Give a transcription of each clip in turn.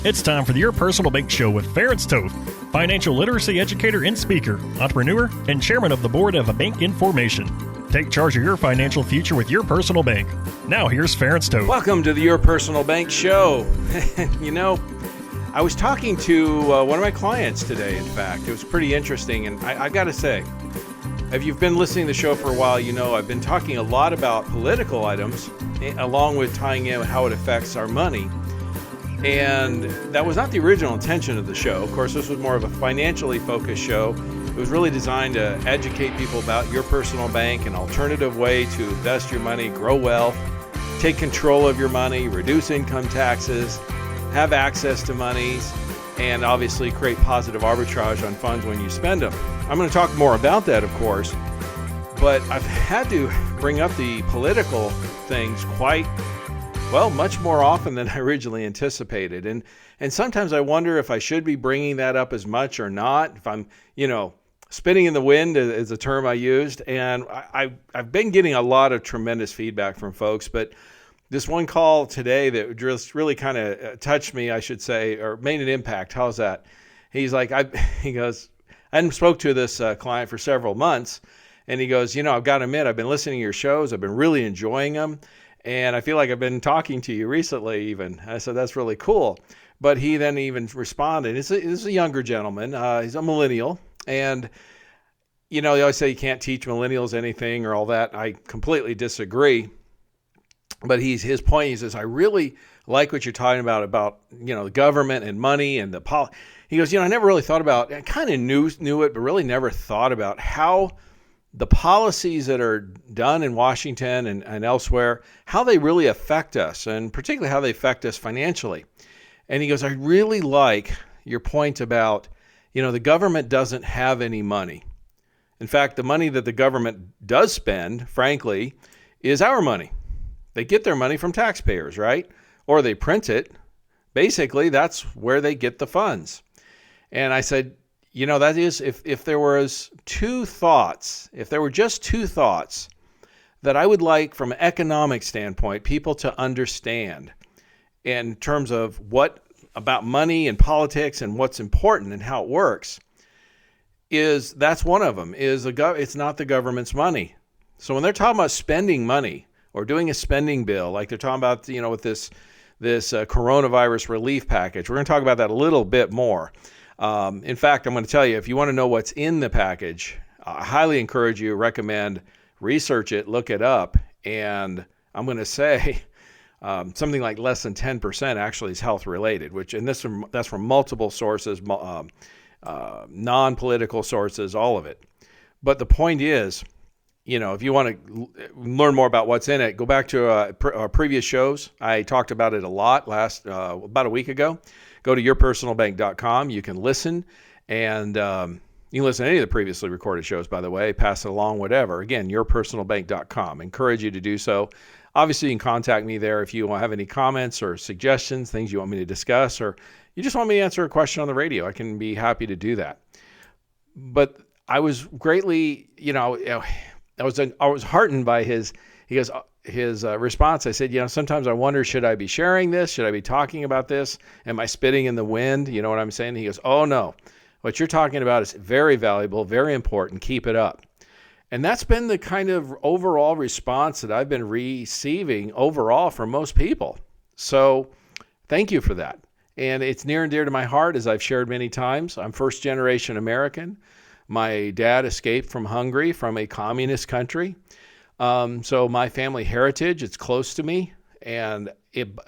It's time for the Your Personal Bank Show with Ferenc Toth, financial literacy educator and speaker, entrepreneur, and chairman of the board of Bank Information. Take charge of your financial future with your personal bank. Now here's Ferenc Toth. Welcome to the Your Personal Bank Show. I was talking to one of my clients today, in fact. It was pretty interesting, and I've got to say, if you've been listening to the show for a while, you know I've been talking a lot about political items, along with tying in how it affects our money. And that was not the original intention of the show. Of course, this was more of a financially focused show. It was really designed to educate people about your personal bank, an alternative way to invest your money, grow wealth, take control of your money, reduce income taxes, have access to monies, and obviously create positive arbitrage on funds when you spend them. I'm going to talk more about that, of course, but I've had to bring up the political things much more often than I originally anticipated. And sometimes I wonder if I should be bringing that up as much or not, if I'm, spinning in the wind is a term I used. And I've been getting a lot of tremendous feedback from folks, but this one call today that just really kind of touched me, I should say, or made an impact. How's that? He's like, he goes, I hadn't spoke to this client for several months. And he goes, I've got to admit, I've been listening to your shows. I've been really enjoying them. And I feel like I've been talking to you recently even. I said, that's really cool. But he then even responded. This is a younger gentleman. He's a millennial. And, they always say you can't teach millennials anything or all that. I completely disagree. But his point, he says, I really like what you're talking about, the government and money and he goes, I never really thought about, I kind of knew it, but really never thought about how the policies that are done in Washington and elsewhere, how they really affect us, and particularly how they affect us financially. And he goes, I really like your point about, the government doesn't have any money. In fact, the money that the government does spend, frankly, is our money. They get their money from taxpayers, right? Or they print it. Basically, that's where they get the funds. And I said, that is, if there were just two thoughts that I would like from an economic standpoint, people to understand in terms of what about money and politics and what's important and how it works, that's one of them, it's not the government's money. So when they're talking about spending money or doing a spending bill, like they're talking about, with this coronavirus relief package, we're going to talk about that a little bit more. In fact, I'm going to tell you, if you want to know what's in the package, I highly recommend research it, look it up. And I'm going to say something like less than 10% actually is health related, that's from multiple sources, non-political sources, all of it. But the point is, if you want to learn more about what's in it, go back to our previous shows. I talked about it a lot about a week ago. Go to yourpersonalbank.com. You can listen, and you can listen to any of the previously recorded shows, by the way, pass it along, whatever. Again, yourpersonalbank.com. Encourage you to do so. Obviously, you can contact me there if you have any comments or suggestions, things you want me to discuss, or you just want me to answer a question on the radio. I can be happy to do that. But I was greatly, I was heartened by his response. I said, sometimes I wonder, should I be sharing this? Should I be talking about this? Am I spitting in the wind? You know what I'm saying? He goes, oh no, what you're talking about is very valuable, very important. Keep it up. And that's been the kind of overall response that I've been receiving overall from most people. So thank you for that. And it's near and dear to my heart, as I've shared many times. I'm first generation American. My dad escaped from Hungary, from a communist country. So my family heritage, it's close to me, and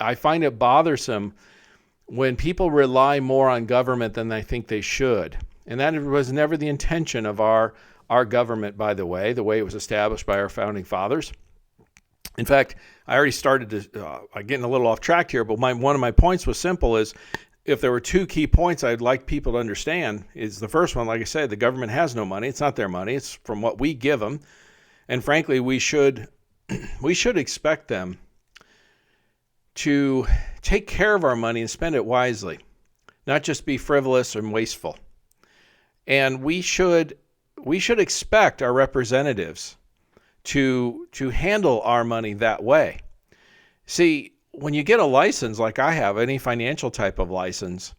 I find it bothersome when people rely more on government than they think they should. And that was never the intention of our government, by the way it was established by our founding fathers. In fact, I already started to, getting a little off track here, but one of my points was simple is, if there were two key points I'd like people to understand, is the first one, like I said, the government has no money. It's not their money. It's from what we give them. And frankly, we should expect them to take care of our money and spend it wisely, not just be frivolous and wasteful. And we should expect our representatives to handle our money that way. See, when you get a license like I have, any financial type of license,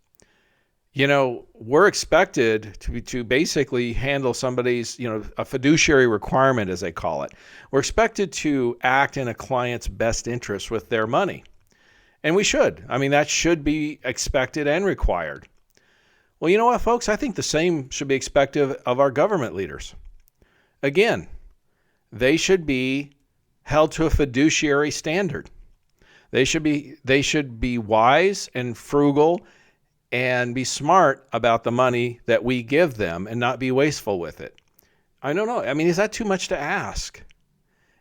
we're expected to basically handle somebody's, a fiduciary requirement, as they call it. We're expected to act in a client's best interest with their money. And we should. I mean, that should be expected and required. Well, you know what, folks? I think the same should be expected of our government leaders. Again, they should be held to a fiduciary standard. They should be wise and frugal and be smart about the money that we give them and not be wasteful with it. I don't know. I mean, is that too much to ask?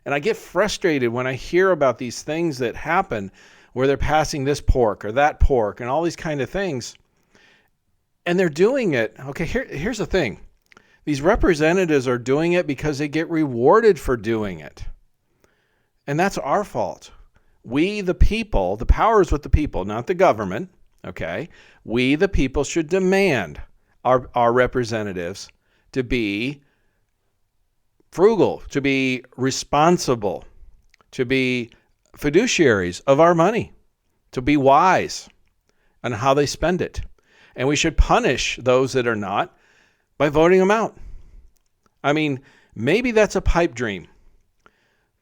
And I get frustrated when I hear about these things that happen where they're passing this pork or that pork and all these kind of things. And they're doing it. Okay, here's the thing. These representatives are doing it because they get rewarded for doing it. And that's our fault. We, the people, the power is with the people, not the government. Okay, we, the people, should demand our representatives to be frugal, to be responsible, to be fiduciaries of our money, to be wise on how they spend it. And we should punish those that are not by voting them out. I mean, maybe that's a pipe dream,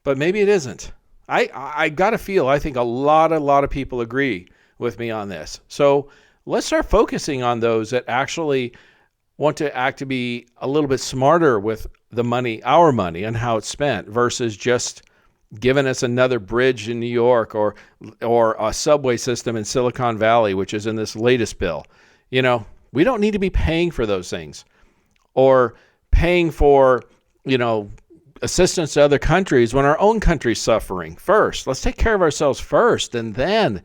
but maybe it isn't. I got to feel, I think a lot of people agree with me on this. So let's start focusing on those that actually want to act to be a little bit smarter with the money, our money, and how it's spent versus just giving us another bridge in New York or a subway system in Silicon Valley, which is in this latest bill. We don't need to be paying for those things or paying for, assistance to other countries when our own country's suffering first. Let's take care of ourselves first, and then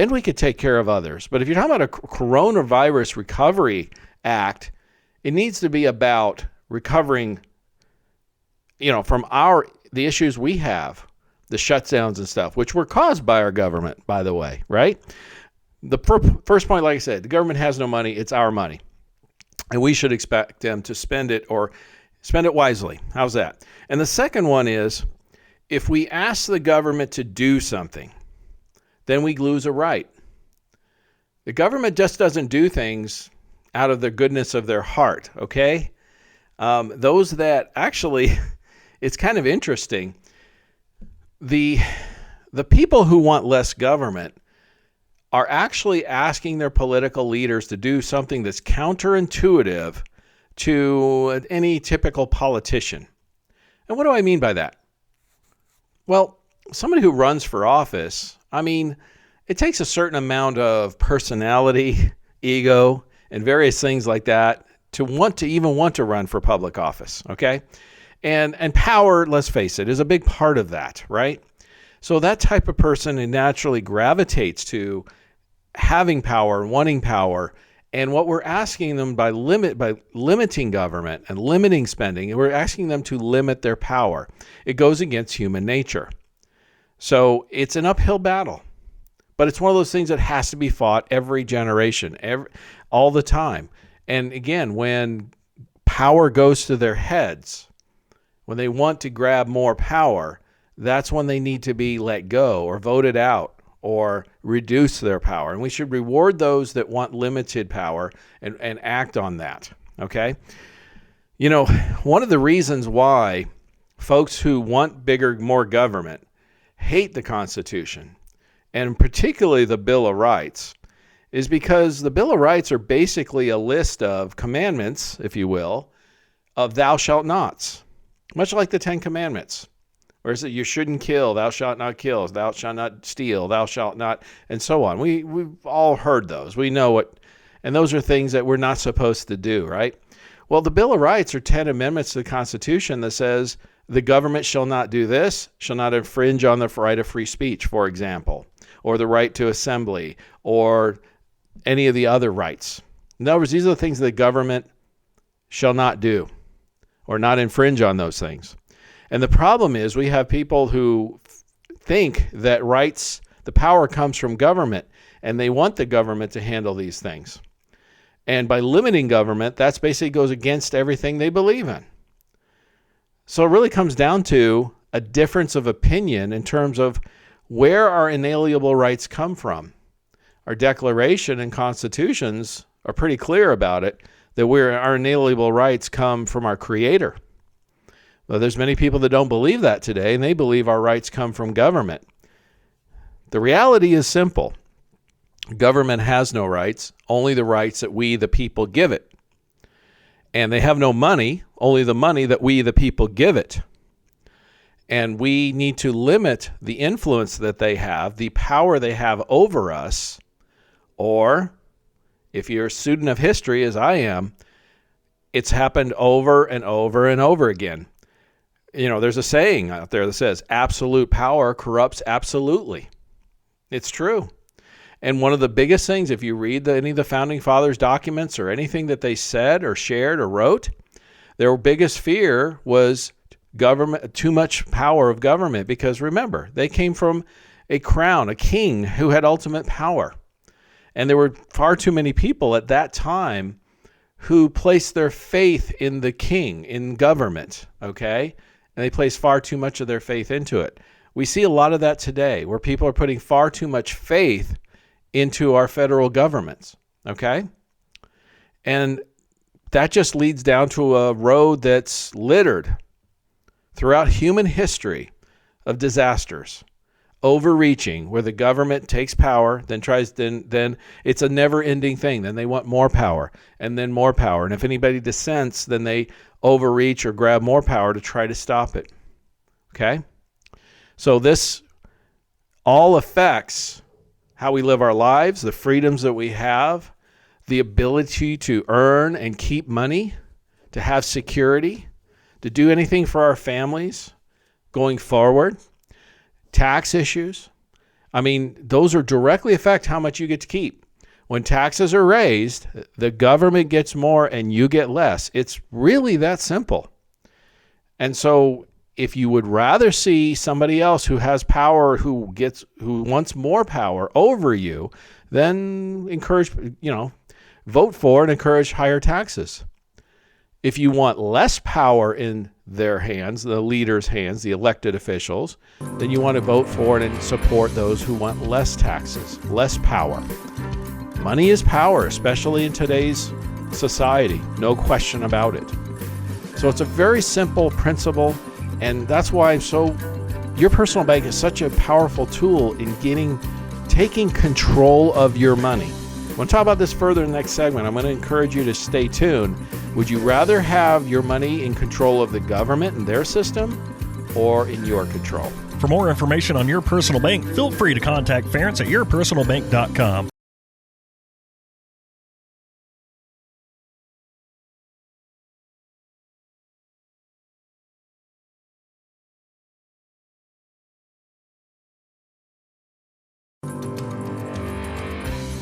we could take care of others. But if you're talking about a coronavirus recovery act, it needs to be about recovering, from the issues we have, the shutdowns and stuff, which were caused by our government, by the way, right? The first point, like I said, the government has no money. It's our money. And we should expect them to spend it or spend it wisely. How's that? And the second one is, if we ask the government to do something, then we lose a right. The government just doesn't do things out of the goodness of their heart, okay? Those that actually, it's kind of interesting. The people who want less government are actually asking their political leaders to do something that's counterintuitive to any typical politician. And what do I mean by that? Well, somebody who runs for office, it takes a certain amount of personality, ego, and various things like that to want to run for public office, okay? And power, let's face it, is a big part of that, right? So that type of person naturally gravitates to having power and wanting power. And what we're asking them by limiting government and limiting spending, we're asking them to limit their power. It goes against human nature. So it's an uphill battle, but it's one of those things that has to be fought every generation, all the time. And again, when power goes to their heads, when they want to grab more power, that's when they need to be let go or voted out or reduce their power. And we should reward those that want limited power and act on that, okay? One of the reasons why folks who want more government hate the Constitution, and particularly the Bill of Rights, is because the Bill of Rights are basically a list of commandments, if you will, of thou shalt nots, much like the Ten Commandments. Where is it? You shouldn't kill, thou shalt not kill, thou shalt not steal, thou shalt not, and so on. We've all heard those. We know it. And those are things that we're not supposed to do, right? Well, the Bill of Rights are 10 amendments to the Constitution that says the government shall not do this, shall not infringe on the right of free speech, for example, or the right to assembly, or any of the other rights. In other words, these are the things that the government shall not do or not infringe on those things. And the problem is we have people who think that the power comes from government, and they want the government to handle these things. And by limiting government, that's basically goes against everything they believe in. So it really comes down to a difference of opinion in terms of where our inalienable rights come from. Our Declaration and constitutions are pretty clear about it, that our inalienable rights come from our Creator. Well, there's many people that don't believe that today, and they believe our rights come from government. The reality is simple. Government has no rights, only the rights that we, the people, give it. And they have no money, only the money that we, the people, give it. And we need to limit the influence that they have, the power they have over us, or if you're a student of history, as I am, it's happened over and over and over again. You know, there's a saying out there that says, absolute power corrupts absolutely. It's true. And one of the biggest things, if you read any of the Founding Fathers' documents or anything that they said or shared or wrote, their biggest fear was government, too much power of government, because remember, they came from a crown, a king who had ultimate power. And there were far too many people at that time who placed their faith in the king, in government, okay? And they placed far too much of their faith into it. We see a lot of that today, where people are putting far too much faith into our federal governments, okay? And that just leads down to a road that's littered throughout human history of disasters, overreaching, where the government takes power, then it's a never-ending thing. Then they want more power, and then more power. And if anybody dissents, then they overreach or grab more power to try to stop it, okay? So this all affects how we live our lives, the freedoms that we have, the ability to earn and keep money, to have security, to do anything for our families going forward, tax issues. I mean, those are directly affect how much you get to keep. When taxes are raised, the government gets more and you get less. It's really that simple. And so if you would rather see somebody else who has power, who wants more power over you, then vote for and encourage higher taxes. If you want less power in their hands, the leaders' hands, the elected officials, then you want to vote for and support those who want less taxes, less power. Money is power, especially in today's society, no question about it. So it's a very simple principle. And that's why your personal bank is such a powerful tool in taking control of your money. We'll talk about this further in the next segment. I'm going to encourage you to stay tuned. Would you rather have your money in control of the government and their system, or in your control? For more information on your personal bank, feel free to contact Ference at yourpersonalbank.com.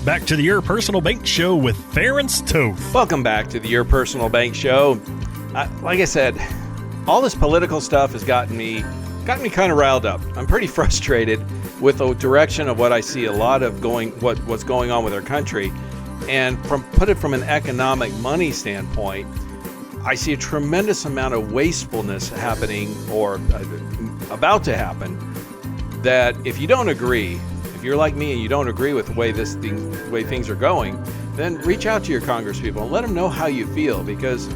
Back to the Your Personal Bank Show with Ference Toth. Welcome back to the Your Personal Bank Show. Like I said, all this political stuff has gotten me kind of riled up. I'm pretty frustrated with the direction of what I see a lot of what's going on with our country. And put it from an economic money standpoint, I see a tremendous amount of wastefulness happening or about to happen, that if you don't agree, if you're like me and you don't agree with the way things are going, then reach out to your congresspeople and let them know how you feel, because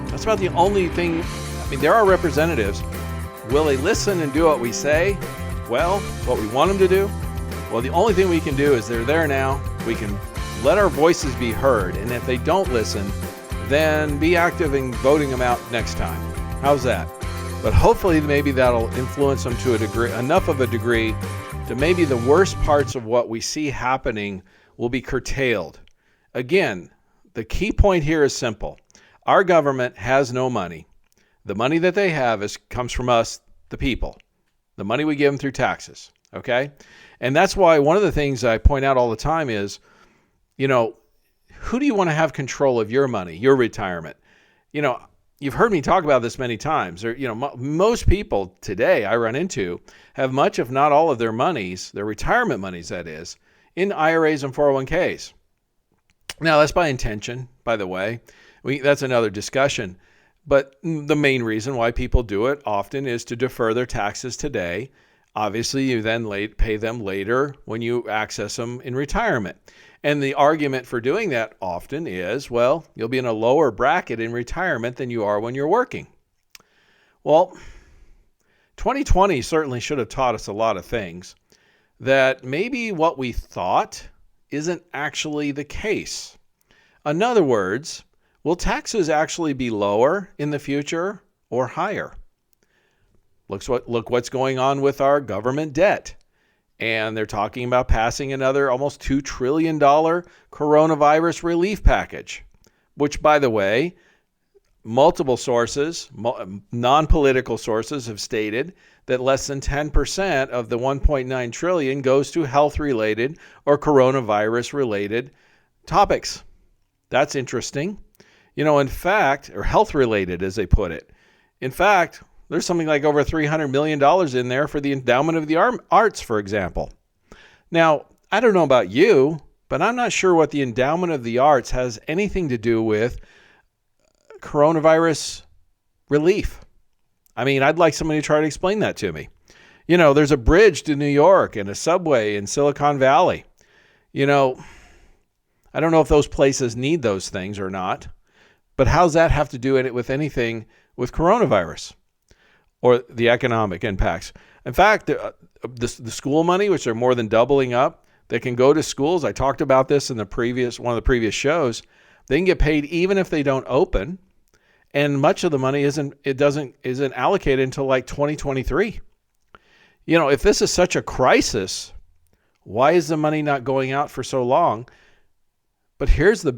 that's about the only thing. I mean, there are representatives. Will they listen and do what we say? Well, what we want them to do? Well, the only thing we can do is they're there now. We can let our voices be heard. And if they don't listen, then be active in voting them out next time. How's that? But hopefully maybe that'll influence them to a degree, enough of a degree, to maybe the worst parts of what we see happening will be curtailed. Again, the key point here is simple. Our government has no money. The money that they have comes from us, the people. The money we give them through taxes, okay? And that's why one of the things I point out all the time is, who do you want to have control of your money, your retirement? You've heard me talk about this many times. Most people today I run into have much, if not all of their monies, their retirement monies that is, in IRAs and 401ks. Now, that's by intention, by the way. That's another discussion. But the main reason why people do it often is to defer their taxes today Obviously, you then pay them later when you access them in retirement. And the argument for doing that often is, well, you'll be in a lower bracket in retirement than you are when you're working. Well, 2020 certainly should have taught us a lot of things that maybe what we thought isn't actually the case. In other words, will taxes actually be lower in the future or higher? Look what's going on with our government debt. And they're talking about passing another almost $2 trillion coronavirus relief package, which, by the way, multiple sources, non-political sources have stated that less than 10% of the $1.9 trillion goes to health-related or coronavirus-related topics. That's interesting. In fact, or health-related, as they put it. In fact, there's something like over $300 million in there for the endowment of the arts, for example. Now, I don't know about you, but I'm not sure what the endowment of the arts has anything to do with coronavirus relief. I mean, I'd like somebody to try to explain that to me. There's a bridge to New York and a subway in Silicon Valley. I don't know if those places need those things or not, but how's that have to do with anything with coronavirus or the economic impacts? In fact, the school money, which are more than doubling up, that can go to schools. I talked about this in one of the previous shows. They can get paid even if they don't open. And much of the money isn't allocated until like 2023. If this is such a crisis, why is the money not going out for so long? But here's the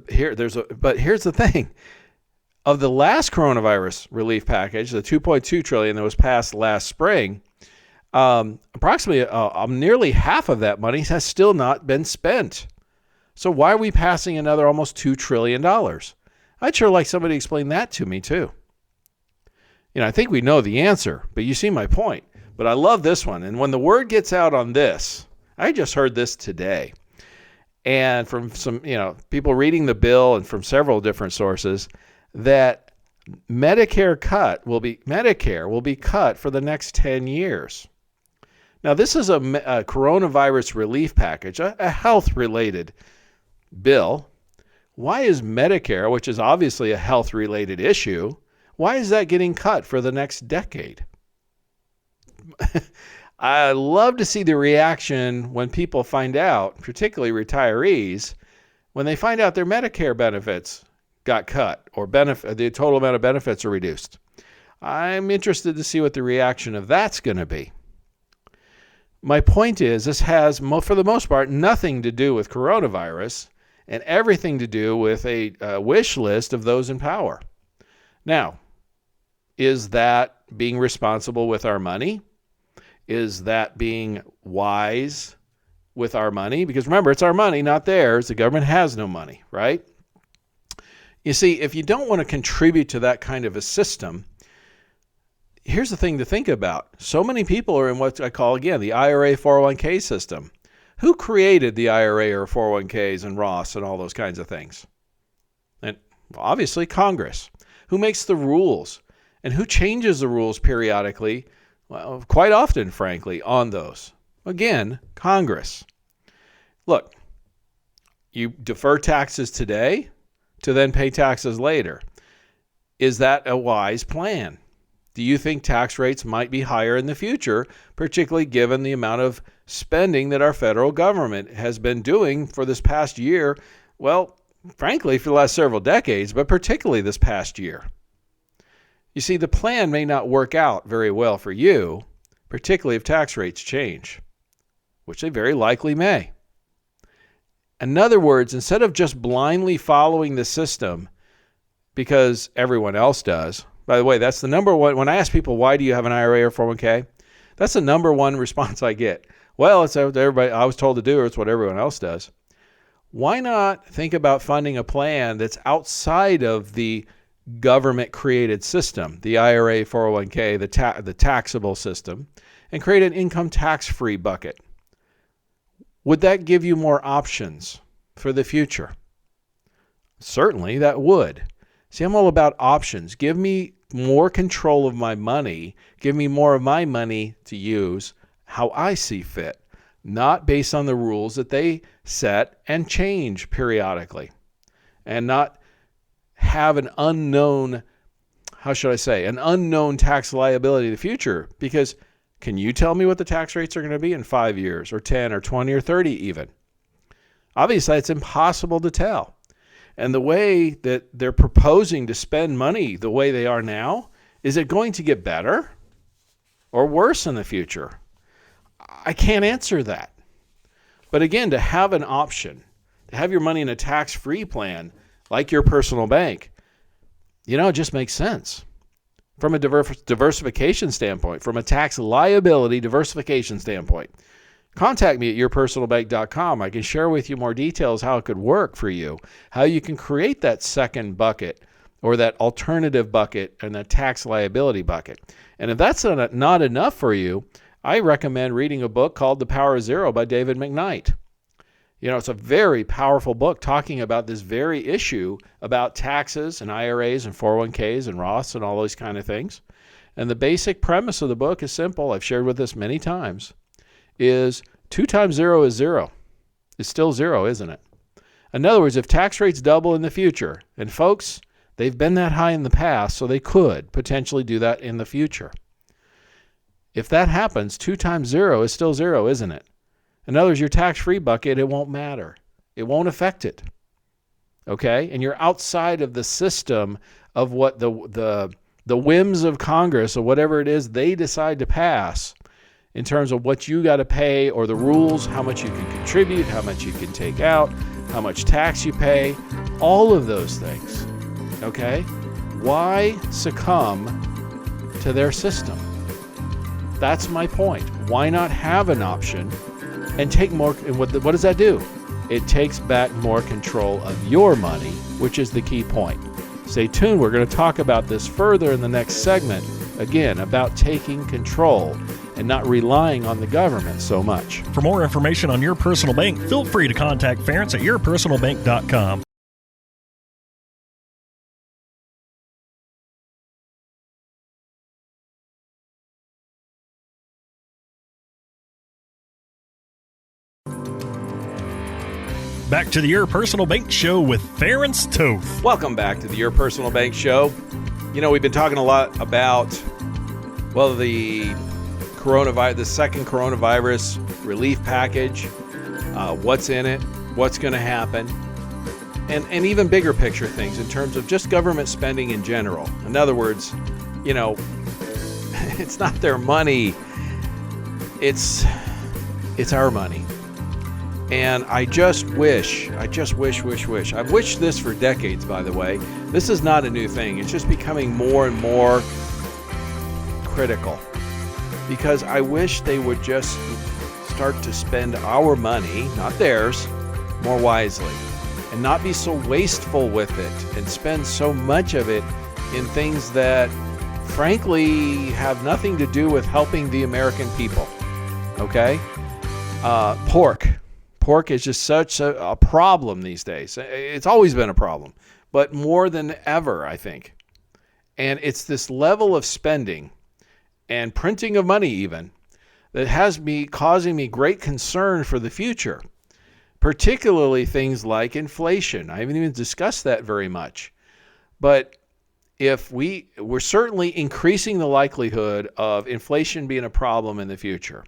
thing. Of the last coronavirus relief package, the $2.2 trillion that was passed last spring, approximately nearly half of that money has still not been spent. So why are we passing another almost $2 trillion? I'd sure like somebody to explain that to me too. I think we know the answer, but you see my point. But I love this one. And when the word gets out on this, I just heard this today. And from some, people reading the bill and from several different sources, that Medicare will be cut for the next 10 years. Now, this is a coronavirus relief package, a health-related bill. Why is Medicare, which is obviously a health-related issue, why is that getting cut for the next decade? I love to see the reaction when people find out, particularly retirees, when they find out their Medicare benefits got cut or the total amount of benefits are reduced. I'm interested to see what the reaction of that's going to be. My point is, this has, for the most part, nothing to do with coronavirus and everything to do with a wish list of those in power. Now, is that being responsible with our money? Is that being wise with our money? Because remember, it's our money, not theirs. The government has no money, right? You see, if you don't want to contribute to that kind of a system, here's the thing to think about. So many people are in what I call, again, the IRA 401k system. Who created the IRA or 401ks and Roths and all those kinds of things? And obviously Congress. Who makes the rules? And who changes the rules periodically? Well, quite often, frankly, on those. Again, Congress. Look, you defer taxes today to then pay taxes later. Is that a wise plan? Do you think tax rates might be higher in the future, particularly given the amount of spending that our federal government has been doing for this past year? Well, frankly, for the last several decades, but particularly this past year. You see, the plan may not work out very well for you, particularly if tax rates change, which they very likely may. In other words, instead of just blindly following the system because everyone else does, by the way, that's the number one, when I ask people, why do you have an IRA or 401k? That's the number one response I get. Well, it's what everybody, I was told to do, or it's what everyone else does. Why not think about funding a plan that's outside of the government-created system, the IRA, 401k, the taxable system, and create an income tax-free bucket? Would that give you more options for the future? Certainly, that would. See, I'm all about options. Give me more control of my money. Give me more of my money to use how I see fit, not based on the rules that they set and change periodically, and not have an unknown, an unknown tax liability in the future. Because can you tell me what the tax rates are going to be in 5 years or 10 or 20 or 30 even? Obviously, it's impossible to tell. And the way that they're proposing to spend money the way they are now, is it going to get better or worse in the future? I can't answer that. But again, to have an option, to have your money in a tax-free plan like your personal bank, it just makes sense from a diversification standpoint, from a tax liability diversification standpoint. Contact me at yourpersonalbank.com. I can share with you more details how it could work for you, how you can create that second bucket or that alternative bucket and that tax liability bucket. And if that's not enough for you, I recommend reading a book called The Power of Zero by David McKnight. It's a very powerful book talking about this very issue about taxes and IRAs and 401ks and Roths and all those kind of things. And the basic premise of the book is simple. I've shared with this many times. Is 2 times 0 is 0. It's still 0, isn't it? In other words, if tax rates double in the future, and folks, they've been that high in the past, so they could potentially do that in the future. If that happens, 2 times 0 is still 0, isn't it? In other words, your tax-free bucket, it won't matter. It won't affect it. Okay? And you're outside of the system of what the whims of Congress or whatever it is they decide to pass in terms of what you got to pay or the rules, how much you can contribute, how much you can take out, how much tax you pay, all of those things. Okay? Why succumb to their system? That's my point. Why not have an option and take more? And what does that do? It takes back more control of your money, which is the key point. Stay tuned. We're going to talk about this further in the next segment, again, about taking control and not relying on the government so much. For more information on Your Personal Bank, feel free to contact Ference at yourpersonalbank.com. Back to the Your Personal Bank Show with Ference Toth. Welcome back to the Your Personal Bank Show. We've been talking a lot about, the second coronavirus relief package, what's in it, what's going to happen, and even bigger picture things in terms of just government spending in general. In other words, it's not their money, it's our money. And I just wish. I've wished this for decades, by the way. This is not a new thing. It's just becoming more and more critical. Because I wish they would just start to spend our money, not theirs, more wisely. And not be so wasteful with it and spend so much of it in things that, frankly, have nothing to do with helping the American people. Okay? Pork. Pork is just such a problem these days. It's always been a problem, but more than ever, I think. And it's this level of spending and printing of money even that has me causing me great concern for the future, particularly things like inflation. I haven't even discussed that very much. But if we're certainly increasing the likelihood of inflation being a problem in the future.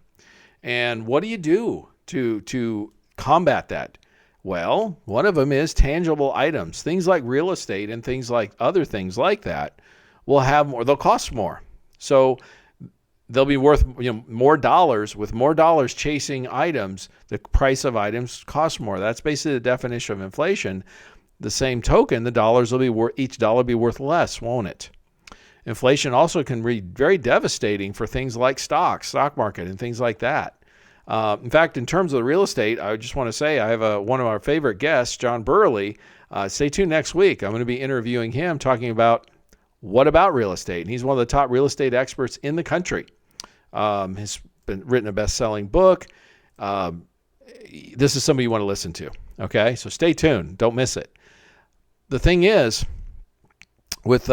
And what do you do to combat that? Well, one of them is tangible items. Things like real estate and things like other things like that will have more. They'll cost more. So they'll be worth more dollars. With more dollars chasing items, the price of items costs more. That's basically the definition of inflation. The same token, the dollars will be each dollar be worth less, won't it? Inflation also can be very devastating for things like stock market and things like that. In fact, in terms of the real estate, I just want to say I have one of our favorite guests, John Burley. Stay tuned next week. I'm going to be interviewing him, talking about what about real estate. And he's one of the top real estate experts in the country. He's written a best-selling book. This is somebody you want to listen to. Okay, so stay tuned. Don't miss it. The thing is, with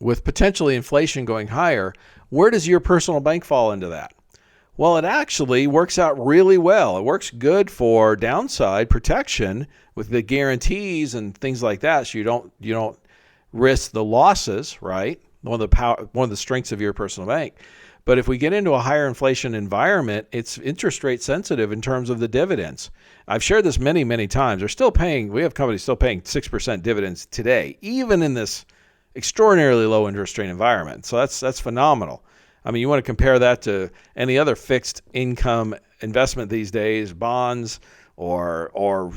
potentially inflation going higher, where does your personal bank fall into that? Well, it actually works out really well. It works good for downside protection with the guarantees and things like that, so you don't risk the losses, right? One of the strengths of your personal bank. But if we get into a higher inflation environment, it's interest rate sensitive in terms of the dividends. I've shared this many, many times. We have companies still paying 6% dividends today, even in this extraordinarily low interest rate environment. So that's phenomenal. I mean, you want to compare that to any other fixed income investment these days, bonds or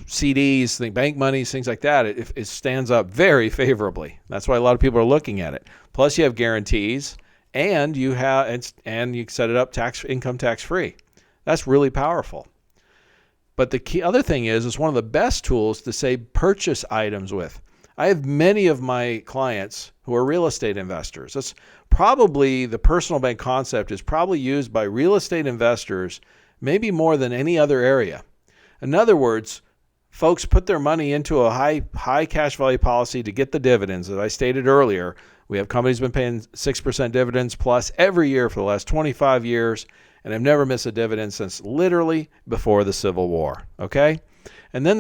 CDs, bank monies, things like that. It stands up very favorably. That's why a lot of people are looking at it. Plus, you have guarantees, and you set it up income tax free. That's really powerful. But the key other thing is it's one of the best tools to say purchase items with. I have many of my clients who are real estate investors. That's probably the personal bank concept is probably used by real estate investors maybe more than any other area. In other words, folks put their money into a high cash value policy to get the dividends. As I stated earlier, we have companies been paying 6% dividends plus every year for the last 25 years, and have never missed a dividend since literally before the Civil War. Okay? And then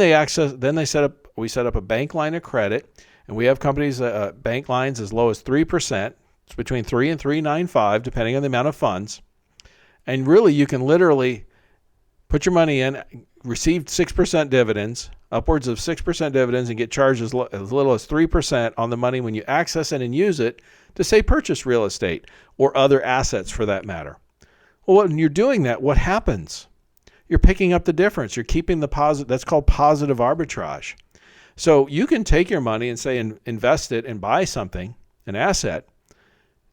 we set up a bank line of credit, and we have companies bank lines as low as 3%. It's between 3 and 3.95 depending on the amount of funds. And really, you can literally put your money in, receive 6% dividends, upwards of 6% dividends, and get charged as little as 3% on the money when you access it and use it to, say, purchase real estate or other assets for that matter. Well, when you're doing that, what happens? You're picking up the difference. You're keeping the positive. That's called positive arbitrage. So you can take your money and say invest it and buy something, an asset,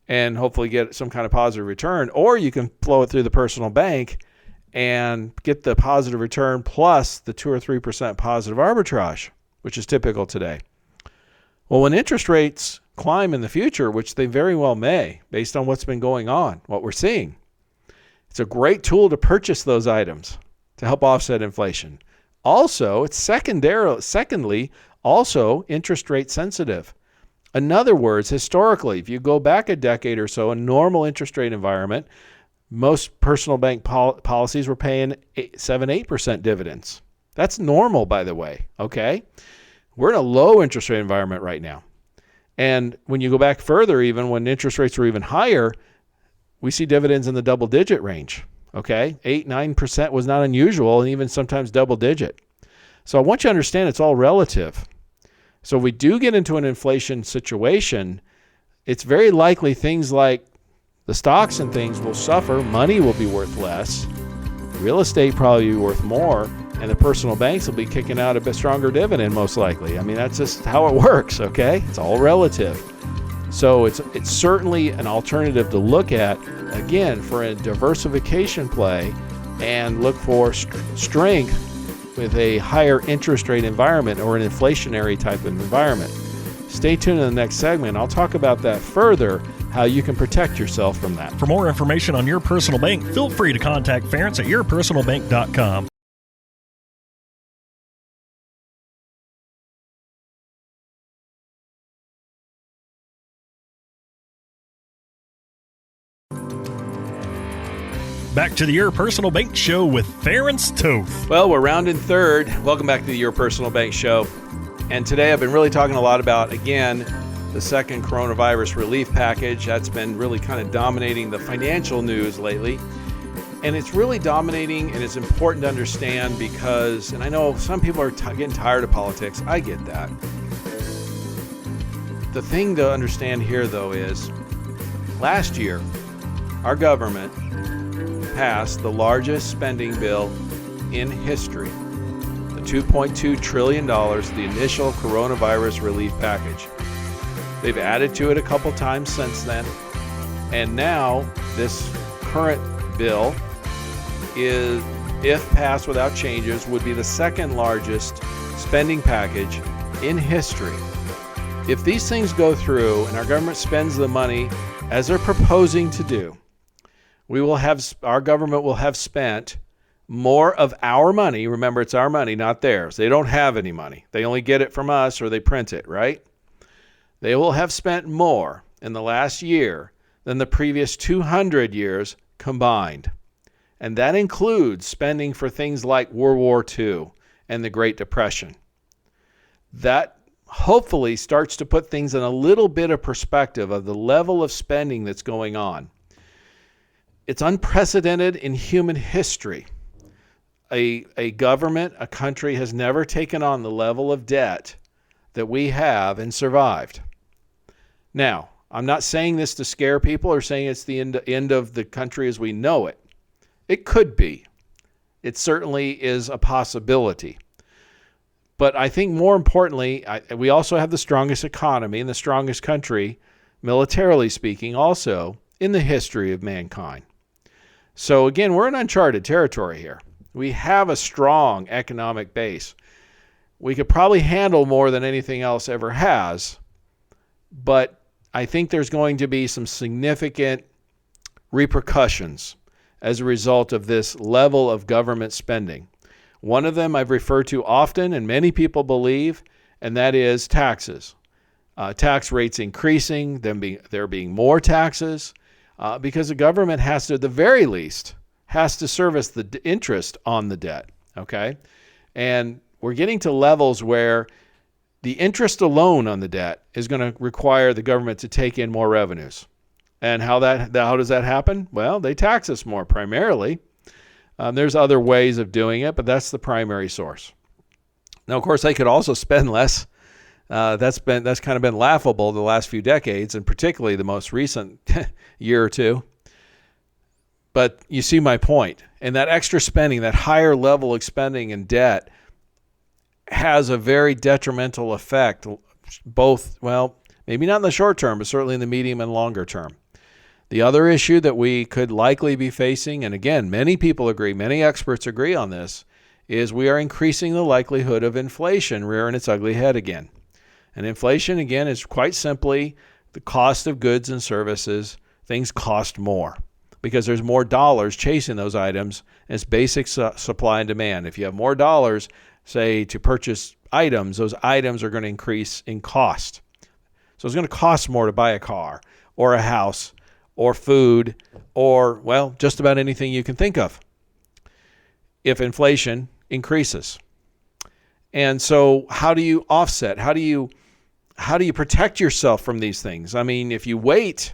and hopefully get some kind of positive return, or you can flow it through the personal bank and get the positive return plus the 2 or 3% positive arbitrage, which is typical today. Well, when interest rates climb in the future, which they very well may, based on what's been going on, what we're seeing, it's a great tool to purchase those items to help offset inflation. Also, it's secondly, also interest rate sensitive. In other words, historically, if you go back a decade or so, a normal interest rate environment, most personal bank policies were paying 7-8% dividends. That's normal, by the way, okay? We're in a low interest rate environment right now. And when you go back further, even when interest rates were even higher, we see dividends in the double-digit range, okay? 8-9% was not unusual, and even sometimes double-digit. So I want you to understand it's all relative. So if we do get into an inflation situation, it's very likely things like the stocks and things will suffer, money will be worth less, real estate probably be worth more, and the personal banks will be kicking out a bit stronger dividend most likely. I mean, that's just how it works, okay? It's all relative. So it's certainly an alternative to look at, again, for a diversification play and look for strength with a higher interest rate environment or an inflationary type of environment. Stay tuned in the next segment. I'll talk about that further, how you can protect yourself from that. For more information on Your Personal Bank, feel free to contact Ference at yourpersonalbank.com. Back to the Your Personal Bank Show with Ference Toth. Well, we're rounding third. Welcome back to the Your Personal Bank Show. And today I've been really talking a lot about, again, the second coronavirus relief package. That's been really kind of dominating the financial news lately. And it's really dominating, and it's important to understand because, and I know some people are getting tired of politics. I get that. The thing to understand here, though, is last year, our government passed the largest spending bill in history, the $2.2 trillion, the initial coronavirus relief package. They've added to it a couple times since then, and now this current bill is, if passed without changes, would be the second largest spending package in history. If these things go through and our government spends the money as they're proposing to do, our government will have spent more of our money. Remember, it's our money, not theirs. They don't have any money. They only get it from us or they print it, right? They will have spent more in the last year than the previous 200 years combined. And that includes spending for things like World War II and the Great Depression. That hopefully starts to put things in a little bit of perspective of the level of spending that's going on. It's unprecedented in human history. A government, a country has never taken on the level of debt that we have and survived. Now, I'm not saying this to scare people or saying it's the end of the country as we know it. It could be. It certainly is a possibility. But I think more importantly, we also have the strongest economy and the strongest country, militarily speaking, also in the history of mankind. So again, we're in uncharted territory here. We have a strong economic base. We could probably handle more than anything else ever has, but I think there's going to be some significant repercussions as a result of this level of government spending. One of them I've referred to often, and many people believe, and that is taxes. Tax rates increasing, there being more taxes, because the government has to, at the very least, has to service the interest on the debt, okay? And we're getting to levels where the interest alone on the debt is going to require the government to take in more revenues. And how does that happen? Well, they tax us more primarily. There's other ways of doing it, but that's the primary source. Now, of course, they could also spend less. That's kind of been laughable the last few decades, and particularly the most recent year or two. But you see my point. And that extra spending, that higher level of spending and debt, has a very detrimental effect, both, well, maybe not in the short term, but certainly in the medium and longer term. The other issue that we could likely be facing, and again, many people agree, many experts agree on this, is we are increasing the likelihood of inflation rearing its ugly head again. And inflation, again, is quite simply the cost of goods and services. Things cost more because there's more dollars chasing those items. And it's basic supply and demand. If you have more dollars, say, to purchase items, those items are going to increase in cost. So it's going to cost more to buy a car or a house or food or, well, just about anything you can think of if inflation increases. And so how do you offset? How do you protect yourself from these things? I mean, if you wait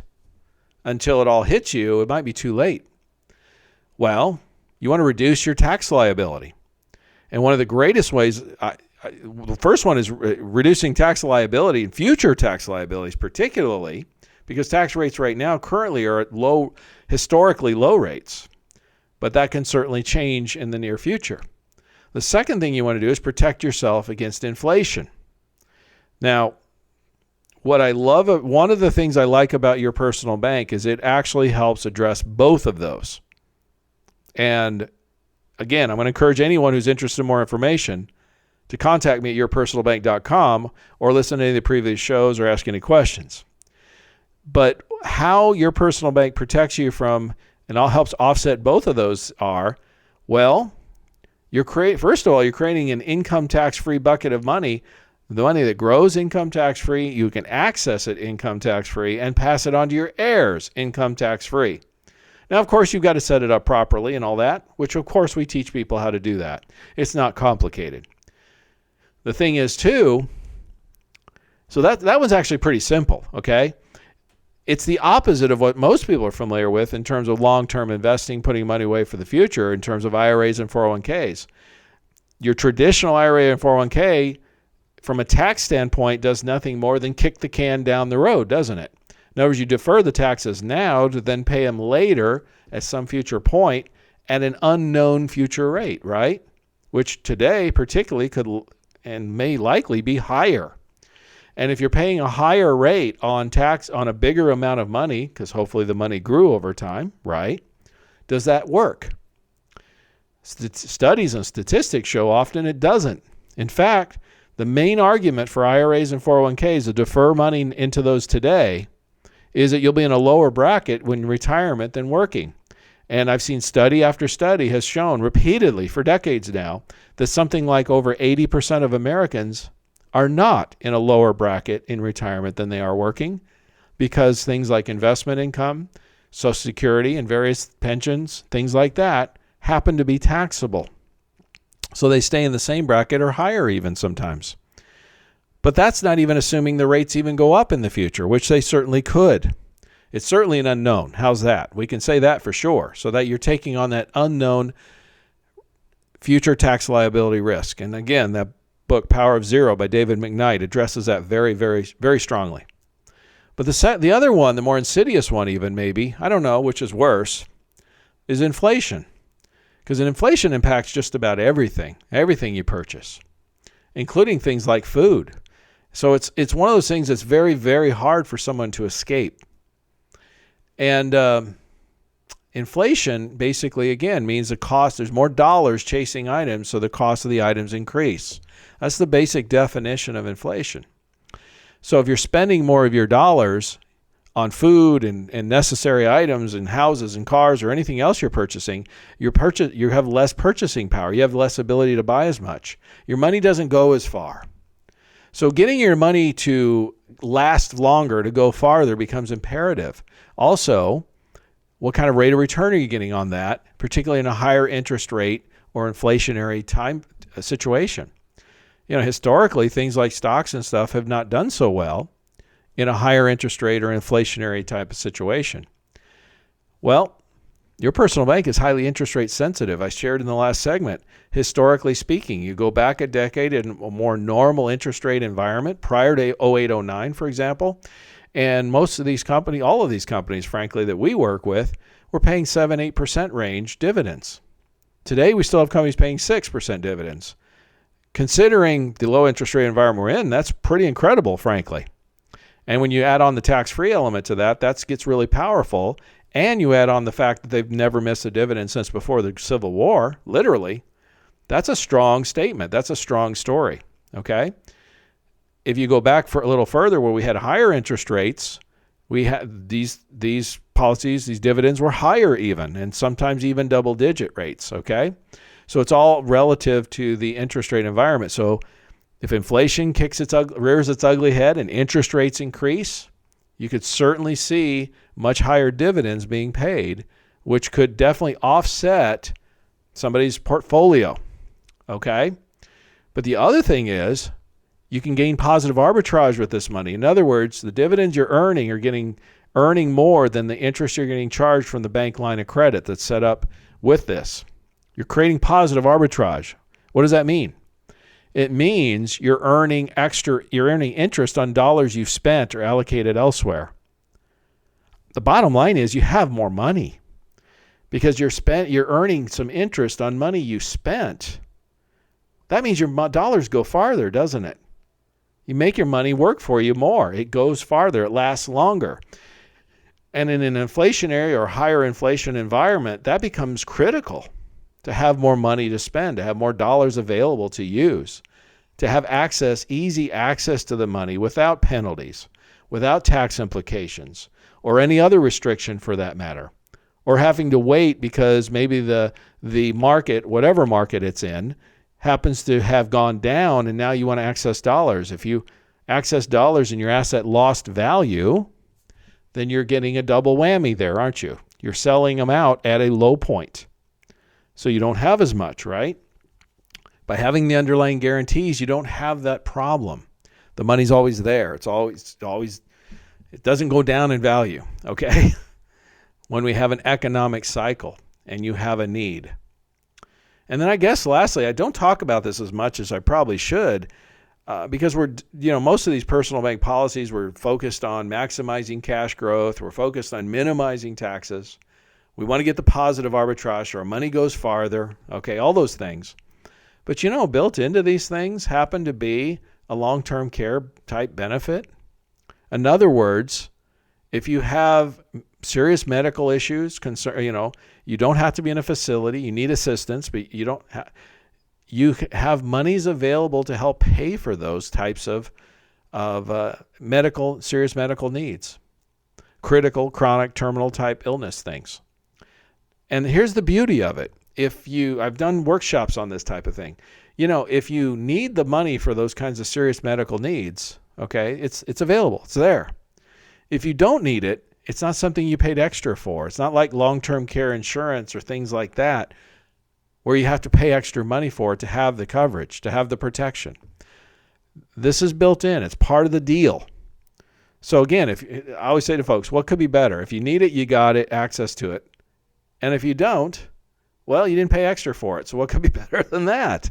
until it all hits you, it might be too late. Well, you want to reduce your tax liability. And one of the greatest ways, the first one is reducing tax liability and future tax liabilities, particularly because tax rates right now currently are at historically low rates. But that can certainly change in the near future. The second thing you want to do is protect yourself against inflation. Now, one of the things I like about your personal bank is it actually helps address both of those. And again, I'm going to encourage anyone who's interested in more information to contact me at yourpersonalbank.com or listen to any of the previous shows or ask any questions. But how your personal bank protects you from and helps offset both of those are, well, first of all, you're creating an income tax-free bucket of money. The money that grows income tax-free, you can access it income tax-free and pass it on to your heirs income tax-free. Now, of course, you've got to set it up properly and all that, which, of course, we teach people how to do that. It's not complicated. The thing is, too, so that one's actually pretty simple, okay? It's the opposite of what most people are familiar with in terms of long-term investing, putting money away for the future in terms of IRAs and 401ks. Your traditional IRA and 401k, from a tax standpoint, does nothing more than kick the can down the road, doesn't it? In other words, you defer the taxes now to then pay them later at some future point at an unknown future rate, right? Which today particularly could and may likely be higher. And if you're paying a higher rate on tax on a bigger amount of money, because hopefully the money grew over time, right? Does that work? Studies and statistics show often it doesn't. In fact, the main argument for IRAs and 401ks to defer money into those today is that you'll be in a lower bracket when retirement than working. And I've seen study after study has shown repeatedly for decades now that something like over 80% of Americans are not in a lower bracket in retirement than they are working because things like investment income, Social Security and various pensions, things like that, happen to be taxable. So they stay in the same bracket or higher even sometimes. But that's not even assuming the rates even go up in the future, which they certainly could. It's certainly an unknown. How's that? We can say that for sure, so that you're taking on that unknown future tax liability risk. And again, that book, Power of Zero by David McKnight, addresses that very, very, very strongly. But the other one, the more insidious one even maybe, I don't know which is worse, is inflation. Because inflation impacts just about everything you purchase, including things like food. So it's one of those things that's very, very hard for someone to escape. And inflation basically, again, means the cost, there's more dollars chasing items, so the cost of the items increase. That's the basic definition of inflation. So if you're spending more of your dollars on food and necessary items and houses and cars or anything else you're purchasing, you have less purchasing power. You have less ability to buy as much. Your money doesn't go as far. So getting your money to last longer, to go farther, becomes imperative. Also, what kind of rate of return are you getting on that, particularly in a higher interest rate or inflationary time situation? Historically, things like stocks and stuff have not done so well in a higher interest rate or inflationary type of situation. Well, your personal bank is highly interest rate sensitive. I shared in the last segment, historically speaking, you go back a decade in a more normal interest rate environment prior to 08-09, for example, and most of these companies, all of these companies, frankly, that we work with, were paying 7-8% range dividends. Today, we still have companies paying 6% dividends. Considering the low interest rate environment we're in, that's pretty incredible, frankly. And when you add on the tax-free element to that, that gets really powerful. And you add on the fact that they've never missed a dividend since before the Civil War, literally, that's a strong statement. That's a strong story, okay? If you go back for a little further where we had higher interest rates, we had these policies, these dividends were higher even, and sometimes even double-digit rates, okay? So it's all relative to the interest rate environment. So if inflation rears its ugly head and interest rates increase, you could certainly see much higher dividends being paid, which could definitely offset somebody's portfolio, okay? But the other thing is you can gain positive arbitrage with this money. In other words, the dividends you're earning are earning more than the interest you're getting charged from the bank line of credit that's set up with this. You're creating positive arbitrage. What does that mean? It means you're earning interest on dollars you've spent or allocated elsewhere. The bottom line is you have more money because you're earning some interest on money you spent. That means your dollars go farther, doesn't it? You make your money work for you more. It goes farther. It lasts longer. And in an inflationary or higher inflation environment, that becomes critical. To have more money to spend, to have more dollars available to use, to have easy access to the money without penalties, without tax implications, or any other restriction for that matter, or having to wait because maybe the market, whatever market it's in, happens to have gone down and now you want to access dollars. If you access dollars and your asset lost value, then you're getting a double whammy there, aren't you? You're selling them out at a low point. So you don't have as much, right? By having the underlying guarantees, you don't have that problem. The money's always there. It's always, it doesn't go down in value, okay? When we have an economic cycle and you have a need. And then I guess lastly, I don't talk about this as much as I probably should because most of these personal bank policies were focused on maximizing cash growth. We're focused on minimizing taxes. We want to get the positive arbitrage so our money goes farther. Okay, all those things. But built into these things happen to be a long-term care type benefit. In other words, if you have serious medical issues, you don't have to be in a facility. You need assistance, but you have monies available to help pay for those types of serious medical needs, critical, chronic, terminal type illness things. And here's the beauty of it. I've done workshops on this type of thing. If you need the money for those kinds of serious medical needs, okay, it's available. It's there. If you don't need it It's not something you paid extra for. It's not like long-term care insurance or things like that where you have to pay extra money for it to have the coverage, to have the protection. This is built in. It's part of the deal. So again, I always say to folks, what could be better? If you need it, you got it, access to it. And if you don't, well, you didn't pay extra for it. So what could be better than that?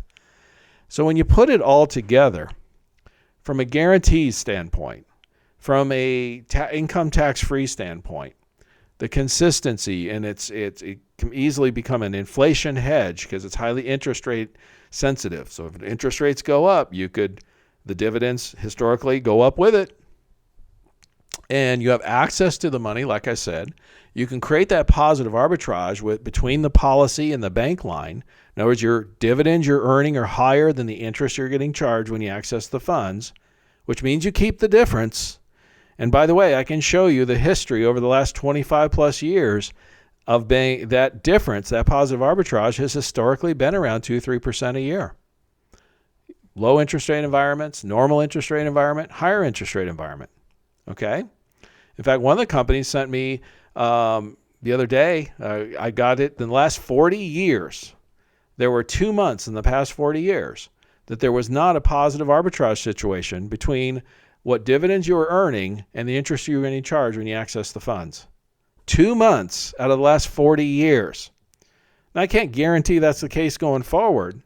So when you put it all together, from a guarantees standpoint, from a income tax-free standpoint, the consistency, and it can easily become an inflation hedge because it's highly interest rate sensitive. So if interest rates go up, the dividends historically go up with it. And you have access to the money, like I said. You can create that positive arbitrage between the policy and the bank line. In other words, your dividends you're earning are higher than the interest you're getting charged when you access the funds, which means you keep the difference. And by the way, I can show you the history over the last 25 plus years of that difference, that positive arbitrage has historically been around 2-3% a year. Low interest rate environments, normal interest rate environment, higher interest rate environment. Okay? In fact, one of the companies sent me the other day, I got it in the last 40 years. There were 2 months in the past 40 years that there was not a positive arbitrage situation between what dividends you were earning and the interest you were getting charged when you access the funds. 2 months out of the last 40 years. Now, I can't guarantee that's the case going forward,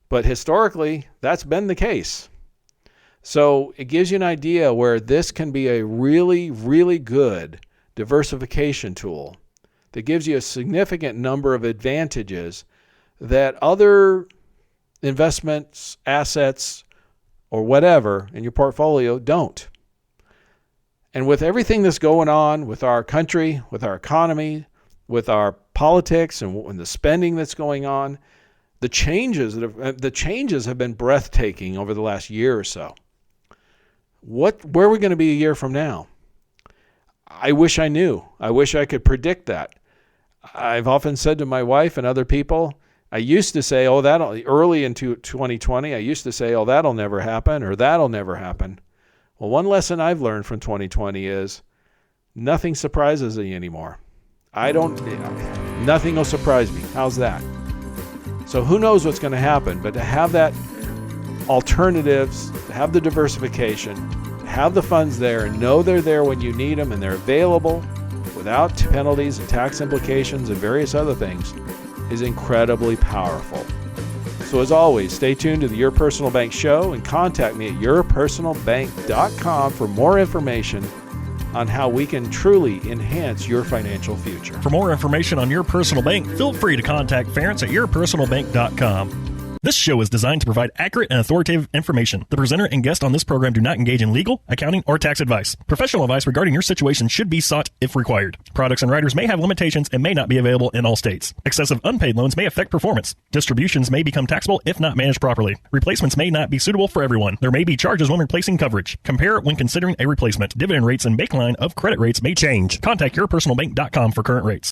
but historically, that's been the case. So it gives you an idea where this can be a really, really good diversification tool that gives you a significant number of advantages that other investments, assets, or whatever in your portfolio don't. And with everything that's going on with our country, with our economy, with our politics and the spending that's going on, the changes have been breathtaking over the last year or so. Where are we going to be a year from now? I wish I knew. I wish I could predict that. I've often said to my wife and other people, I used to say, early into 2020, I used to say, that'll never happen or that'll never happen. Well, one lesson I've learned from 2020 is nothing surprises me anymore. Nothing will surprise me. How's that? So who knows what's going to happen, but to have that alternatives, to have the diversification, to have the funds there and know they're there when you need them and they're available without penalties and tax implications and various other things is incredibly powerful. So as always, stay tuned to the Your Personal Bank show and contact me at yourpersonalbank.com for more information on how we can truly enhance your financial future. For more information on Your Personal Bank, feel free to contact Ference at yourpersonalbank.com. This show is designed to provide accurate and authoritative information. The presenter and guest on this program do not engage in legal, accounting, or tax advice. Professional advice regarding your situation should be sought if required. Products and riders may have limitations and may not be available in all states. Excessive unpaid loans may affect performance. Distributions may become taxable if not managed properly. Replacements may not be suitable for everyone. There may be charges when replacing coverage. Compare when considering a replacement. Dividend rates and baseline of credit rates may change. Contact yourpersonalbank.com for current rates.